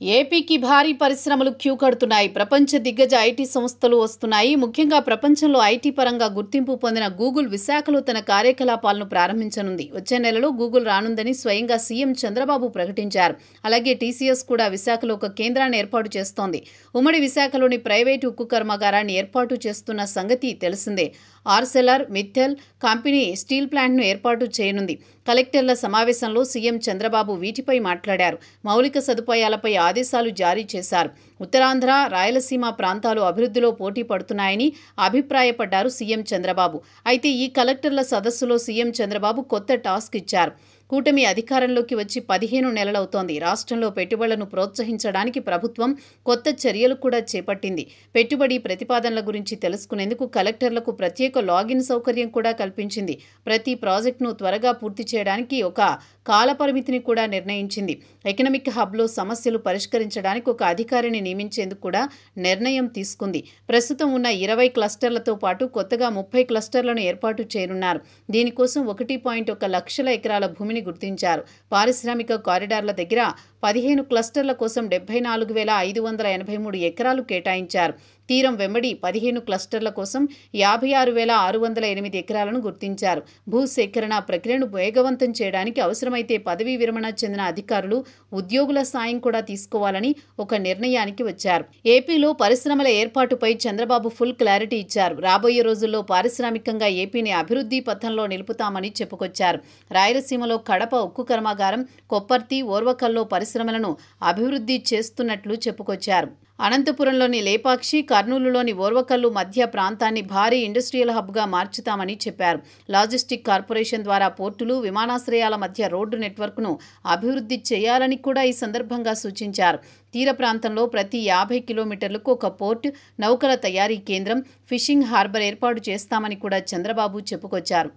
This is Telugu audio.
ఏపీకి భారీ పరిశ్రమలు క్యూ కడుతున్నాయి. ప్రపంచ దిగ్గజ ఐటీ సంస్థలు వస్తున్నాయి. ముఖ్యంగా ప్రపంచంలో ఐటీ పరంగా గుర్తింపు పొందిన గూగుల్ విశాఖలో తన కార్యకలాపాలను ప్రారంభించనుంది. వచ్చే నెలలో గూగుల్ రానుందని స్వయంగా సీఎం చంద్రబాబు ప్రకటించారు. అలాగే టీసీఎస్ కూడా విశాఖలో ఒక కేంద్రాన్ని ఏర్పాటు చేస్తోంది. ఉమ్మడి విశాఖలోని ప్రైవేటు ఉక్కు కర్మాగారాన్ని ఏర్పాటు చేస్తున్న సంగతి తెలిసిందే. ఆర్సెలర్ మిత్తల్ కంపెనీ స్టీల్ ప్లాంట్ను ఏర్పాటు చేయనుంది. కలెక్టర్ల సమావేశంలో సీఎం చంద్రబాబు వీటిపై మాట్లాడారు. మౌలిక సదుపాయాలపై ఆదేశాలు జారీ చేశారు. ఉత్తరాంధ్ర, రాయలసీమ ప్రాంతాలు అభివృద్ధిలో పోటీ పడుతున్నాయని అభిప్రాయపడ్డారు సీఎం చంద్రబాబు. అయితే ఈ కలెక్టర్ల సదస్సులో సీఎం చంద్రబాబు కొత్త టాస్క్ ఇచ్చారు. కూటమి అధికారంలోకి వచ్చి 15 నెలలవుతోంది. రాష్ట్రంలో పెట్టుబడులను ప్రోత్సహించడానికి ప్రభుత్వం కొత్త చర్యలు కూడా చేపట్టింది. పెట్టుబడి ప్రతిపాదనల గురించి తెలుసుకునేందుకు కలెక్టర్లకు ప్రత్యేక లాగిన్ సౌకర్యం కూడా కల్పించింది. ప్రతి ప్రాజెక్టును త్వరగా పూర్తి చేయడానికి ఒక కాలపరిమితిని కూడా నిర్ణయించింది. ఎకనామిక్ హబ్లో సమస్యలు పరిష్కరించడానికి ఒక అధికారిని నియమించేందుకు కూడా నిర్ణయం తీసుకుంది. ప్రస్తుతం ఉన్న 20 క్లస్టర్లతో పాటు కొత్తగా 30 క్లస్టర్లను ఏర్పాటు చేయనున్నారు. దీనికోసం 1.1 లక్షల ఎకరాల భూమిని గుర్తించారు. పారిశ్రామిక కారిడార్ల దగ్గర 15 క్లస్టర్ల కోసం 74,583 ఎకరాలు కేటాయించారు. తీరం వెంబడి 15 క్లస్టర్ల కోసం 56,608 ఎకరాలను గుర్తించారు. భూసేకరణ ప్రక్రియను వేగవంతం చేయడానికి అవసరమైతే పదవీ విరమణ చెందిన అధికారులు, ఉద్యోగుల సాయం కూడా తీసుకోవాలని ఒక నిర్ణయానికి వచ్చారు. ఏపీలో పరిశ్రమల ఏర్పాటుపై చంద్రబాబు ఫుల్ క్లారిటీ ఇచ్చారు. రాబోయే రోజుల్లో పారిశ్రామికంగా ఏపీని అభివృద్ధి పథంలో నిలుపుతామని చెప్పుకొచ్చారు. రాయలసీమలో కడప ఉక్కు కర్మాగారం, కొప్పర్తి, ఓర్వకల్లో పరిశ్రమలను అభివృద్ధి చేస్తున్నట్లు చెప్పుకొచ్చారు. అనంతపురంలోని లేపాక్షి, కర్నూలులోని ఓర్వకల్లు మధ్య ప్రాంతాన్ని భారీ ఇండస్ట్రియల్ హబ్గా మార్చుతామని చెప్పారు. లాజిస్టిక్ కార్పొరేషన్ ద్వారా పోర్టులు, విమానాశ్రయాల మధ్య రోడ్డు నెట్వర్క్ను అభివృద్ధి చేయాలని కూడా ఈ సందర్భంగా సూచించారు. తీర ప్రాంతంలో ప్రతి 50 కిలోమీటర్లకు ఒక పోర్ట్, నౌకల తయారీ కేంద్రం, ఫిషింగ్ హార్బర్ ఏర్పాటు చేస్తామని కూడా చంద్రబాబు చెప్పుకొచ్చారు.